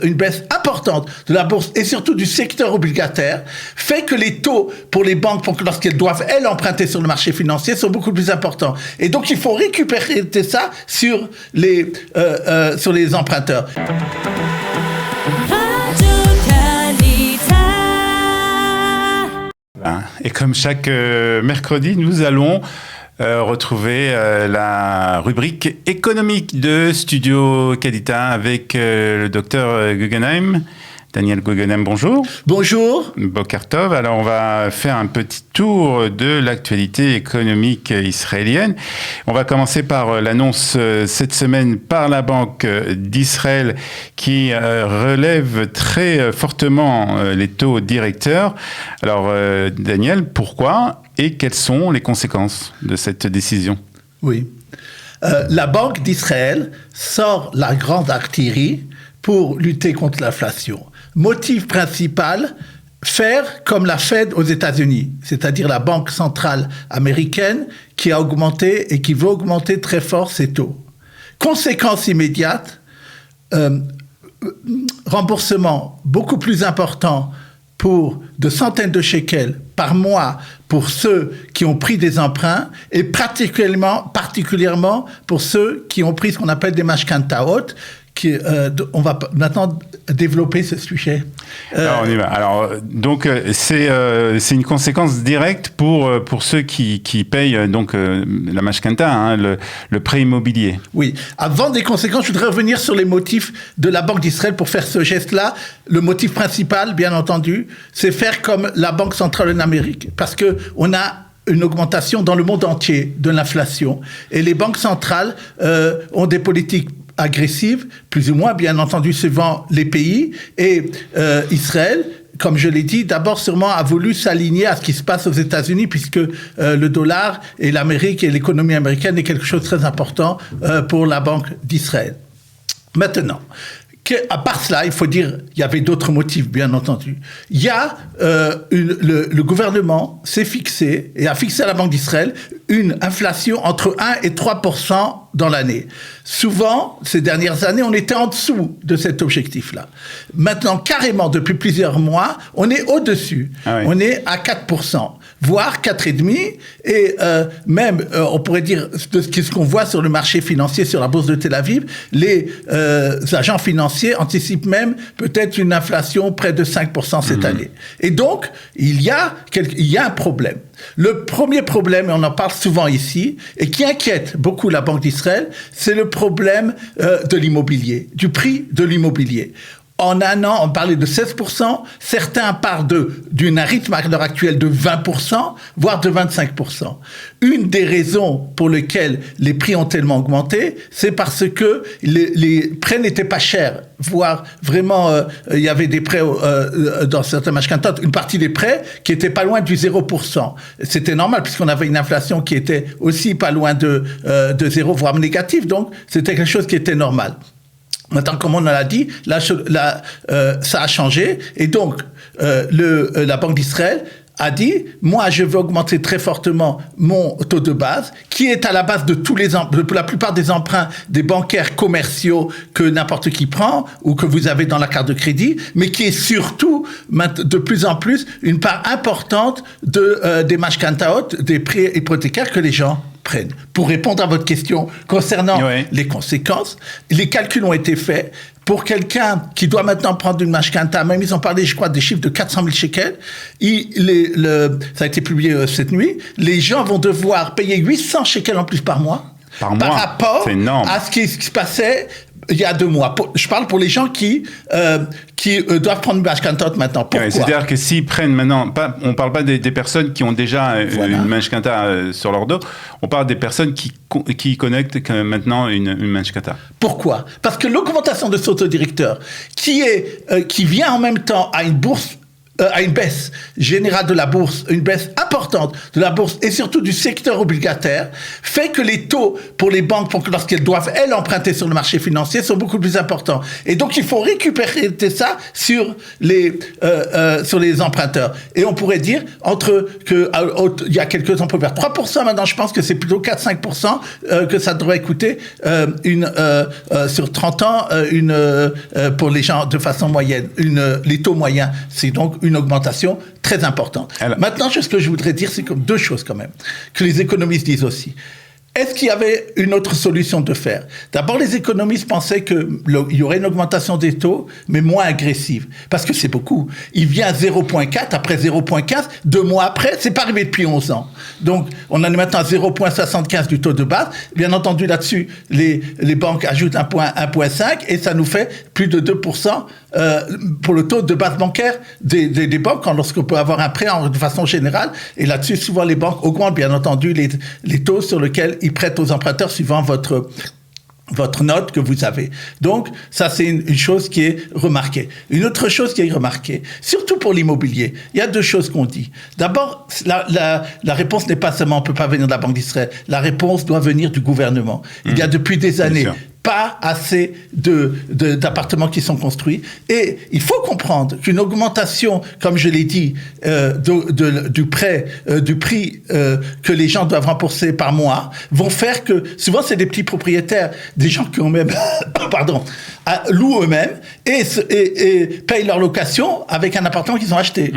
une baisse importante de la bourse et surtout du secteur obligataire fait que les taux pour les banques, lorsqu'elles doivent, elles, emprunter sur le marché financier, sont beaucoup plus importants. Et donc, il faut récupérer ça sur les emprunteurs. Et comme chaque mercredi, nous allons retrouver la rubrique économique de Studio Cadita avec le docteur Guggenheim. Daniel Guggenheim, bonjour. Bonjour. Boker Tov. Alors, on va faire un petit tour de l'actualité économique israélienne. On va commencer par l'annonce cette semaine par la Banque d'Israël qui relève très fortement les taux directeurs. Alors, Daniel, pourquoi et quelles sont les conséquences de cette décision ? Oui. La Banque d'Israël sort la grande artillerie pour lutter contre l'inflation. Motif principal, faire comme la Fed aux États-Unis, c'est-à-dire la Banque centrale américaine qui a augmenté et qui veut augmenter très fort ses taux. Conséquence immédiate, remboursement beaucoup plus important pour de centaines de shekels par mois pour ceux qui ont pris des emprunts et particulièrement pour ceux qui ont pris ce qu'on appelle des mashkantaot. On va maintenant développer ce sujet. Alors, on y va. Alors, donc, c'est une conséquence directe pour ceux qui payent donc la mashkanta, le prêt immobilier. Oui. Avant des conséquences, je voudrais revenir sur les motifs de la Banque d'Israël pour faire ce geste-là. Le motif principal, bien entendu, c'est faire comme la Banque centrale en Amérique, parce que on a une augmentation dans le monde entier de l'inflation, et les banques centrales ont des politiques agressive, plus ou moins, bien entendu, suivant les pays. Et Israël, comme je l'ai dit, d'abord sûrement a voulu s'aligner à ce qui se passe aux États-Unis, puisque le dollar et l'Amérique et l'économie américaine est quelque chose de très important pour la Banque d'Israël. Maintenant, à part cela, il faut dire, il y avait d'autres motifs, bien entendu. Il y a le gouvernement s'est fixé et a fixé à la Banque d'Israël une inflation entre 1 et 3% dans l'année. Souvent, ces dernières années, on était en dessous de cet objectif-là. Maintenant, carrément, depuis plusieurs mois, on est au-dessus. Ah oui. On est à 4%, voire 4,5%. Et même, on pourrait dire, de ce qu'on voit sur le marché financier, sur la bourse de Tel Aviv, les agents financiers anticipent même peut-être une inflation près de 5% cette année. Et donc, il y a un problème. Le premier problème, et on en parle souvent ici, et qui inquiète beaucoup la Banque d'Israël, c'est le problème de l'immobilier, du prix de l'immobilier. En un an, on parlait de 16%, certains parlent d'un rythme à l'heure actuelle de 20%, voire de 25%. Une des raisons pour lesquelles les prix ont tellement augmenté, c'est parce que les prêts n'étaient pas chers, voire vraiment, il y avait des prêts dans certains mashkantot, une partie des prêts qui étaient pas loin du 0%. C'était normal puisqu'on avait une inflation qui était aussi pas loin de 0, voire négative, donc c'était quelque chose qui était normal. Maintenant, comme on l'a dit, ça a changé. Et donc, la Banque d'Israël a dit, moi, je veux augmenter très fortement mon taux de base, qui est à la base de la plupart des emprunts des bancaires commerciaux que n'importe qui prend ou que vous avez dans la carte de crédit, mais qui est surtout, de plus en plus, une part importante des mashkantaot, des prêts hypothécaires que les gens prennent. Pour répondre à votre question concernant les conséquences, les calculs ont été faits. Pour quelqu'un qui doit maintenant prendre une mashkanta, même ils ont parlé, je crois, des chiffres de 400 000 shekels, ça a été publié cette nuit, les gens vont devoir payer 800 shekels en plus par mois, par rapport à ce qui se passait il y a 2 mois. Je parle pour les gens qui doivent prendre une mashkanta maintenant. Pourquoi ? C'est-à-dire que s'ils prennent maintenant, on ne parle pas des personnes qui ont déjà une mashkanta sur leur dos, on parle des personnes qui connectent maintenant une mashkanta. Pourquoi ? Parce que l'augmentation de ce taux directeur, qui vient en même temps à une bourse à une baisse générale de la bourse, une baisse importante de la bourse et surtout du secteur obligataire, fait que les taux pour les banques, lorsqu'elles doivent, elles, emprunter sur le marché financier, sont beaucoup plus importants. Et donc, il faut récupérer ça sur les emprunteurs. Et on pourrait dire, il y a quelques ans, on peut faire 3%, maintenant, je pense que c'est plutôt 4-5% que ça devrait coûter sur 30 ans, pour les gens de façon moyenne. Les taux moyens, c'est donc une augmentation très importante. Alors, maintenant, ce que je voudrais dire, c'est comme deux choses quand même, que les économistes disent aussi. Est-ce qu'il y avait une autre solution de faire? D'abord, les économistes pensaient qu'il y aurait une augmentation des taux, mais moins agressive. Parce que c'est beaucoup. Il vient à 0,4, après 0,15, 2 mois après, c'est pas arrivé depuis 11 ans. Donc, on en est maintenant à 0,75 du taux de base. Bien entendu, là-dessus, les banques ajoutent 1,5 et ça nous fait plus de 2% pour le taux de base bancaire des banques, lorsqu'on peut avoir un prêt de façon générale. Et là-dessus, souvent, les banques augmentent, bien entendu, les taux sur lesquels ils prêtent aux emprunteurs suivant votre note que vous avez. Donc, ça, c'est une chose qui est remarquée. Une autre chose qui est remarquée, surtout pour l'immobilier, il y a deux choses qu'on dit. D'abord, la réponse n'est pas seulement, on ne peut pas venir de la Banque d'Israël, la réponse doit venir du gouvernement. Il y a depuis des années pas assez d'appartements qui sont construits. Et il faut comprendre qu'une augmentation, comme je l'ai dit, du prix que les gens doivent rembourser par mois, vont faire que, souvent c'est des petits propriétaires, des gens qui ont même, louent eux-mêmes et payent leur location avec un appartement qu'ils ont acheté.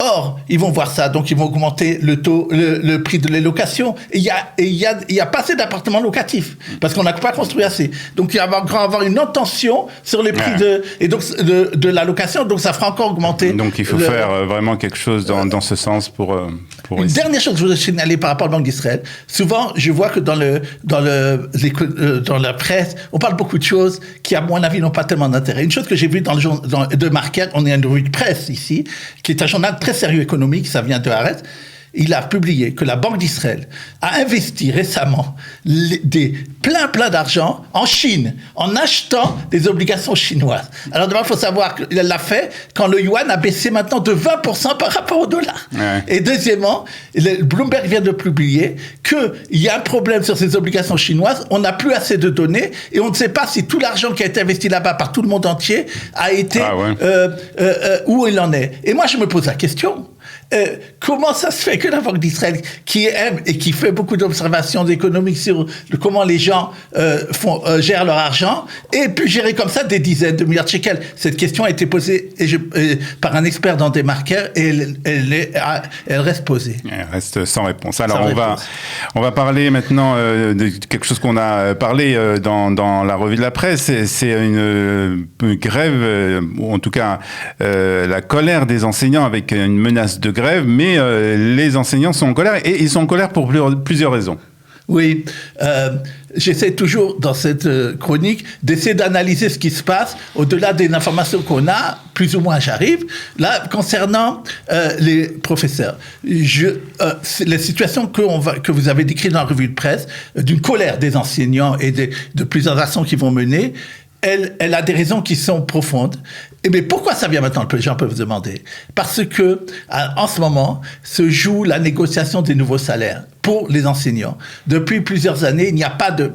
Or, ils vont voir ça, donc ils vont augmenter le prix de les locations. Et il y a pas assez d'appartements locatifs, parce qu'on n'a pas construit assez. Donc, il va y avoir une tension sur les prix de la location, donc ça fera encore augmenter. Donc, il faut faire vraiment quelque chose dans ce sens pour une dernière chose que je voudrais signaler par rapport à la Banque d'Israël. Souvent, je vois que dans la presse, on parle beaucoup de choses qui, à mon avis, n'ont pas tellement d'intérêt. Une chose que j'ai vue dans le journal de Marquette, on est une revue de presse ici, qui est un journal très sérieux économique, ça vient de Haaretz. Il a publié que la Banque d'Israël a investi récemment plein d'argent en Chine, en achetant des obligations chinoises. Alors d'abord, il faut savoir qu'il l'a fait quand le yuan a baissé maintenant de 20% par rapport au dollar. Ouais. Et deuxièmement, Bloomberg vient de publier qu'il y a un problème sur ces obligations chinoises, on n'a plus assez de données et on ne sait pas si tout l'argent qui a été investi là-bas par tout le monde entier a été où il en est. Et moi, je me pose la question. Comment ça se fait que la Banque d'Israël, qui aime et qui fait beaucoup d'observations économiques sur comment les gens gèrent leur argent, ait pu gérer comme ça des dizaines de milliards de shekels? Cette question a été posée par un expert dans Desmarquers et elle reste posée. Elle reste sans réponse. Alors on va parler maintenant de quelque chose qu'on a parlé dans la revue de la presse. C'est une grève, ou en tout cas la colère des enseignants avec une menace de grève, mais les enseignants sont en colère et ils sont en colère pour plusieurs raisons. Oui, j'essaie toujours dans cette chronique d'essayer d'analyser ce qui se passe au-delà des informations qu'on a, plus ou moins j'arrive. Là, concernant les professeurs, la situation que vous avez décrite dans la revue de presse, d'une colère des enseignants et de plusieurs actions qu'ils vont mener, elle a des raisons qui sont profondes. Mais pourquoi ça vient maintenant, les gens peuvent se demander? Parce que, en ce moment, se joue la négociation des nouveaux salaires pour les enseignants. Depuis plusieurs années,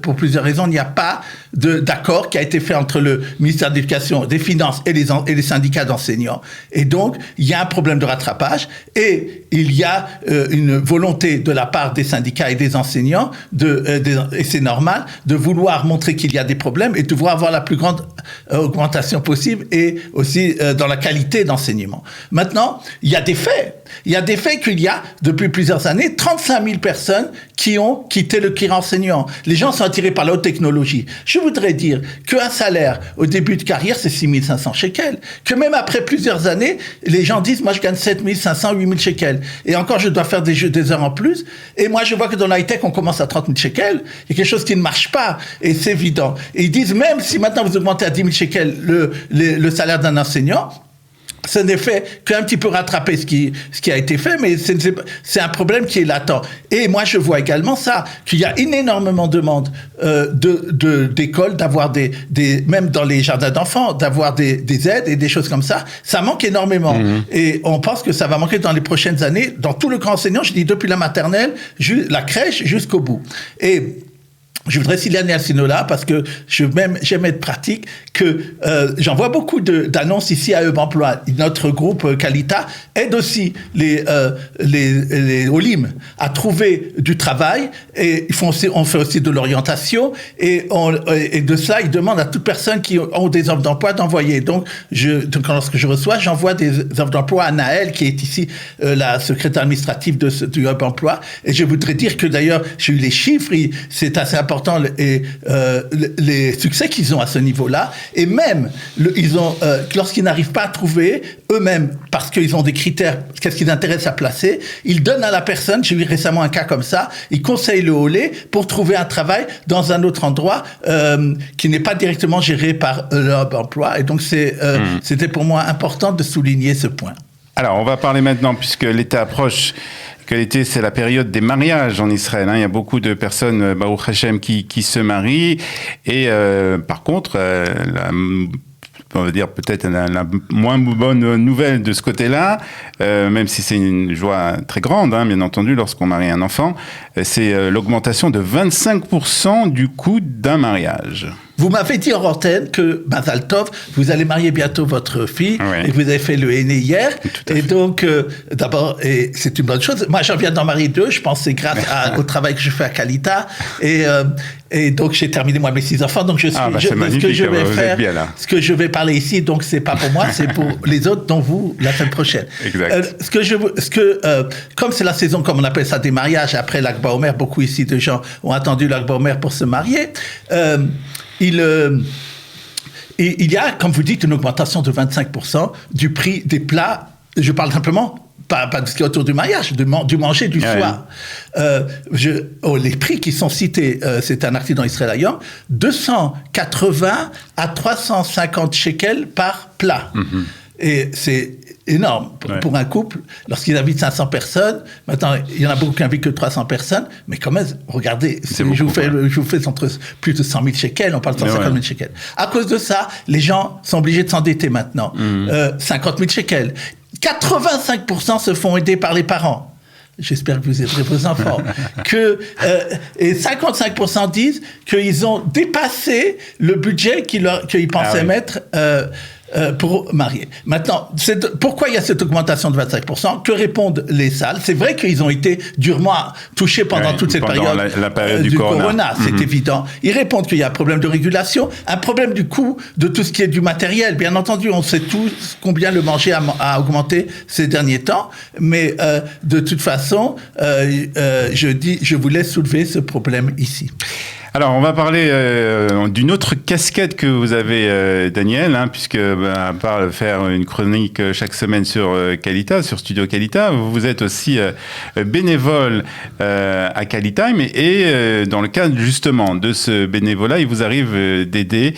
pour plusieurs raisons, il n'y a pas d'accord qui a été fait entre le ministère de l'Éducation, des Finances et les syndicats d'enseignants. Et donc, il y a un problème de rattrapage et il y a une volonté de la part des syndicats et des enseignants, et c'est normal, de vouloir montrer qu'il y a des problèmes et de vouloir avoir la plus grande augmentation possible et aussi dans la qualité d'enseignement. Maintenant, il y a des faits. Il y a des faits qu'il y a, depuis plusieurs années, 35 000 personnes qui ont quitté le cuir enseignant. Les gens sont attirés par la haute technologie. Je voudrais dire qu'un salaire au début de carrière, c'est 6 500 shekels. Que même après plusieurs années, les gens disent, moi je gagne 7 500, 8 000 shekels. Et encore, je dois faire des heures en plus. Et moi, je vois que dans l'high-tech, on commence à 30 000 shekels. Il y a quelque chose qui ne marche pas. Et c'est évident. Et ils disent, même si maintenant vous augmentez à 10 000 shekels le salaire d'un enseignant, ce n'est fait qu'un petit peu rattraper ce qui a été fait, mais c'est un problème qui est latent. Et moi, je vois également ça, qu'il y a une énormément de demande d'écoles, d'avoir même dans les jardins d'enfants, d'avoir des aides et des choses comme ça. Ça manque énormément. Et on pense que ça va manquer dans les prochaines années, dans tout le grand enseignant, je dis depuis la maternelle, la crèche jusqu'au bout. Et je voudrais signaler à Sinola, parce que j'aime être pratique, que j'en vois beaucoup d'annonces ici à Emploi. Notre groupe Qualita aide aussi les Olim à trouver du travail, et on fait aussi de l'orientation, et de ça, ils demandent à toute personne qui ont des offres d'emploi d'envoyer. Donc lorsque je reçois, j'envoie des offres d'emploi à Naël, qui est ici la secrétaire administrative du Hub Emploi, et je voudrais dire que d'ailleurs, j'ai eu les chiffres, c'est assez important, et les succès qu'ils ont à ce niveau-là, et même lorsqu'ils n'arrivent pas à trouver eux-mêmes, parce qu'ils ont des critères, qu'est-ce qu'ils intéressent à placer, ils donnent à la personne, j'ai eu récemment un cas comme ça, ils conseillent le Olé pour trouver un travail dans un autre endroit qui n'est pas directement géré par leur emploi, et donc c'était pour moi important de souligner ce point. Alors, on va parler maintenant, puisque l'été approche, que l'été, c'est la période des mariages en Israël. Il y a beaucoup de personnes, Baruch Hashem, qui se marient. Et par contre, on va dire peut-être la moins bonne nouvelle de ce côté-là, même si c'est une joie très grande, bien entendu, lorsqu'on marie un enfant, c'est l'augmentation de 25% du coût d'un mariage. Vous m'avez dit en antenne que, Mazal Tov, vous allez marier bientôt votre fille, et vous avez fait le henné hier. Et donc, d'abord, c'est une bonne chose. Moi, j'en viens d'en marier 2. Je pense que c'est grâce au travail que je fais à Qualita. Et donc, j'ai terminé, moi, mes 6 enfants. Donc, ce que je vais parler ici, donc, c'est pas pour moi, c'est pour les autres, dont vous, la semaine prochaine. Exact. Comme c'est la saison, comme on appelle ça, des mariages, après l'Akba Omer, beaucoup ici de gens ont attendu l'Akba Omer pour se marier. Il y a, comme vous dites, une augmentation de 25% du prix des plats. Je parle simplement, pas de ce qui est autour du mariage, du manger du soir. Les prix qui sont cités, c'est un article dans Israël Hayom, 280 à 350 shekels par plat. Et c'est énorme pour un couple. Lorsqu'ils invitent 500 personnes, maintenant, il y en a beaucoup qui invitent que 300 personnes, mais quand même, regardez, je vous fais entre plus de 100 000 shekels, on parle de 150 000 shekels. À cause de ça, les gens sont obligés de s'endetter maintenant. 50 000 shekels. 85% se font aider par les parents. J'espère que vous aiderez vos enfants. Et 55% disent qu'ils ont dépassé le budget qu'ils pensaient mettre pour marier. Maintenant, pourquoi il y a cette augmentation de 25%? Que répondent les salles? C'est vrai qu'ils ont été durement touchés pendant toute cette période, la période du corona, c'est évident. Ils répondent qu'il y a un problème de régulation, un problème du coût de tout ce qui est du matériel. Bien entendu, on sait tous combien le manger a augmenté ces derniers temps, mais de toute façon, je voulais soulever ce problème ici. Alors, on va parler d'une autre casquette que vous avez, Daniel, puisque à part faire une chronique chaque semaine sur Qualita, sur Studio Qualita, vous êtes aussi bénévole à Qualitime, et dans le cadre justement de ce bénévolat, il vous arrive d'aider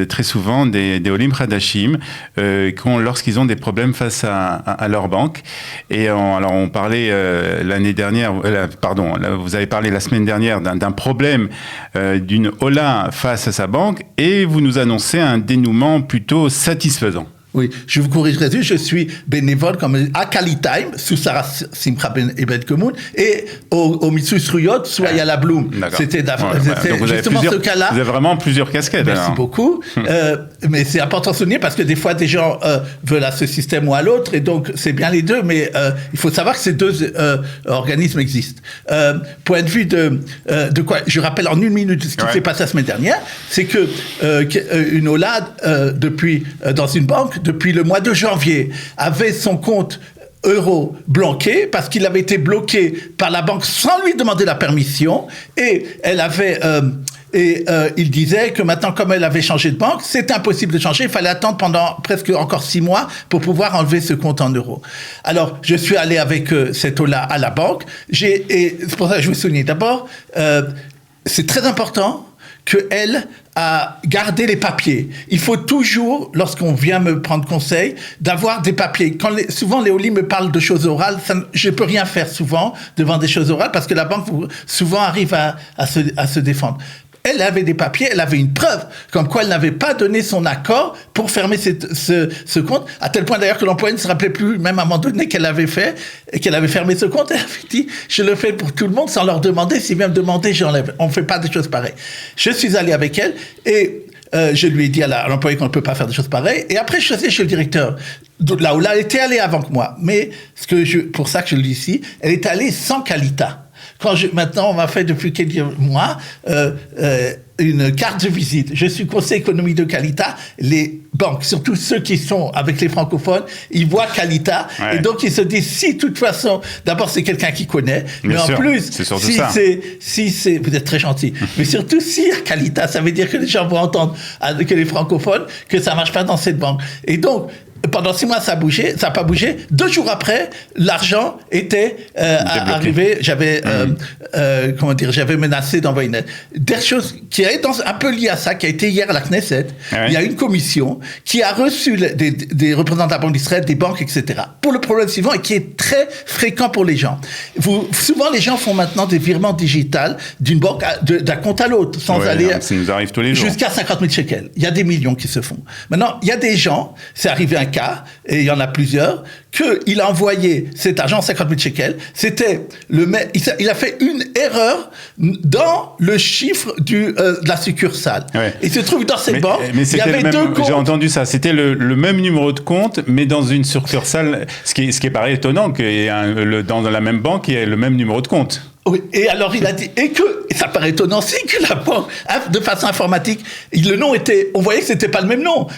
très souvent des Olim Hadashim lorsqu'ils ont des problèmes face à leur banque. Et alors, on parlait l'année dernière, vous avez parlé la semaine dernière d'un problème d'une Ola face à sa banque, et vous nous annoncez un dénouement plutôt satisfaisant. Oui, je vous corrigerai, je suis bénévole à Qualitime, sous Sarah Simcha Ben Kemoun, et au Mitsuy Sruyot, sous Ayala Bloom. C'était donc vous justement ce cas-là. Vous avez vraiment plusieurs casquettes. Merci beaucoup. Mais c'est important de souligner, parce que des fois, des gens veulent à ce système ou à l'autre, et donc c'est bien les deux, mais il faut savoir que ces deux organismes existent. Point de vue de quoi, je rappelle en 1 minute ce qui s'est passé la semaine dernière, c'est que une OLAD, dans une banque, depuis le mois de janvier, avait son compte euro bloqué parce qu'il avait été bloqué par la banque sans lui demander la permission, et elle avait il disait que maintenant, comme elle avait changé de banque, c'était impossible de changer, il fallait attendre pendant presque encore 6 mois pour pouvoir enlever ce compte en euros. Alors, je suis allé avec cet eau-là à la banque, et c'est pour ça que je vous souligne d'abord, c'est très important qu'elle a gardé les papiers. Il faut toujours, lorsqu'on vient me prendre conseil, d'avoir des papiers. Souvent, Léolie me parle de choses orales. Je ne peux rien faire souvent devant des choses orales parce que la banque souvent arrive à se défendre. Elle avait des papiers, elle avait une preuve comme quoi elle n'avait pas donné son accord pour fermer ce compte, à tel point d'ailleurs que l'employé ne se rappelait plus, même à un moment donné, qu'elle avait fait, et qu'elle avait fermé ce compte. Elle avait dit, je le fais pour tout le monde sans leur demander, s'ils viennent me demander, j'enlève. On ne fait pas des choses pareilles. Je suis allé avec elle et je lui ai dit à l'employé qu'on ne peut pas faire des choses pareilles. Et après, je suis allé chez le directeur. Là où elle était allée avant que moi. Mais pour ça que je le dis ici, elle est allée sans qualita. Maintenant, on m'a fait depuis quelques mois une carte de visite. Je suis conseiller économique de Qualita. Les banques, surtout ceux qui sont avec les francophones, ils voient Qualita. Ouais. Et donc, ils se disent, si, de toute façon, d'abord, c'est quelqu'un qui connaît. Mais en plus, si c'est, vous êtes très gentil, mais surtout, si Qualita, ça veut dire que les gens vont entendre, que les francophones, que ça marche pas dans cette banque. Et donc, pendant 6 mois, ça n'a pas bougé. 2 jours après, l'argent était arrivé. J'avais menacé d'envoyer une lettre. Des choses qui est un peu liées à ça, qui a été hier à la Knesset. Ah ouais. Il y a une commission qui a reçu des représentants de la Banque d'Israël, des banques, etc. Pour le problème suivant, et qui est très fréquent pour les gens. Souvent, les gens font maintenant des virements digitaux d'une banque d'un compte à l'autre, sans aller. Ça nous arrive tous les jours. Jusqu'à 50 000 shekels. Il y a des millions qui se font. Maintenant, il y a des gens, c'est arrivé un cas, et il y en a plusieurs, qu'il a envoyé cet argent, 50 000 shekels, il a fait une erreur dans le chiffre de la succursale. Ouais. Il se trouve dans cette banque, il y avait 2 comptes. J'ai entendu ça, c'était le même numéro de compte, mais dans une succursale, ce qui est pareil étonnant, que dans la même banque, il y ait le même numéro de compte. Oui, et alors il a dit, et ça paraît étonnant aussi que la banque, de façon informatique, le nom on voyait que c'était pas le même nom.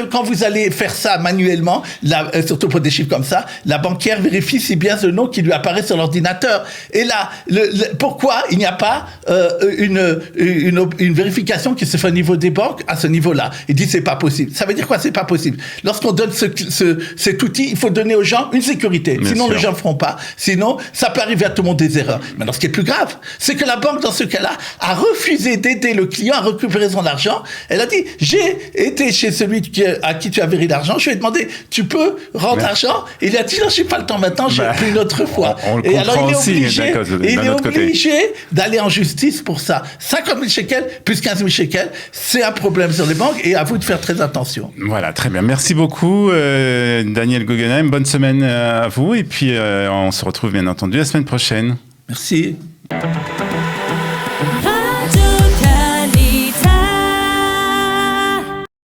Quand vous allez faire ça manuellement, surtout pour des chiffres comme ça, la banquière vérifie si bien ce nom qui lui apparaît sur l'ordinateur. Et là, pourquoi il n'y a pas une vérification qui se fait au niveau des banques à ce niveau-là? Il dit c'est pas possible. Ça veut dire quoi, c'est pas possible? Lorsqu'on donne cet outil, il faut donner aux gens une sécurité. Bien sinon, sûr. Les gens ne feront pas. Sinon, ça peut arriver à tout le monde des erreurs. Maintenant, ce qui est plus grave, c'est que la banque, dans ce cas-là, a refusé d'aider le client à récupérer son argent. Elle a dit, j'ai été chez celui à qui tu as viré l'argent, je lui ai demandé, tu peux rendre l'argent? Et il a dit, non, je n'ai pas le temps maintenant, j'ai pris une autre fois. On le comprend aussi, il est obligé d'aller en justice pour ça. 50 000 shekels plus 15 000 shekels, c'est un problème sur les banques et à vous de faire très attention. Voilà, très bien. Merci beaucoup, Daniel Guggenheim. Bonne semaine à vous et puis on se retrouve bien entendu la semaine prochaine. Merci.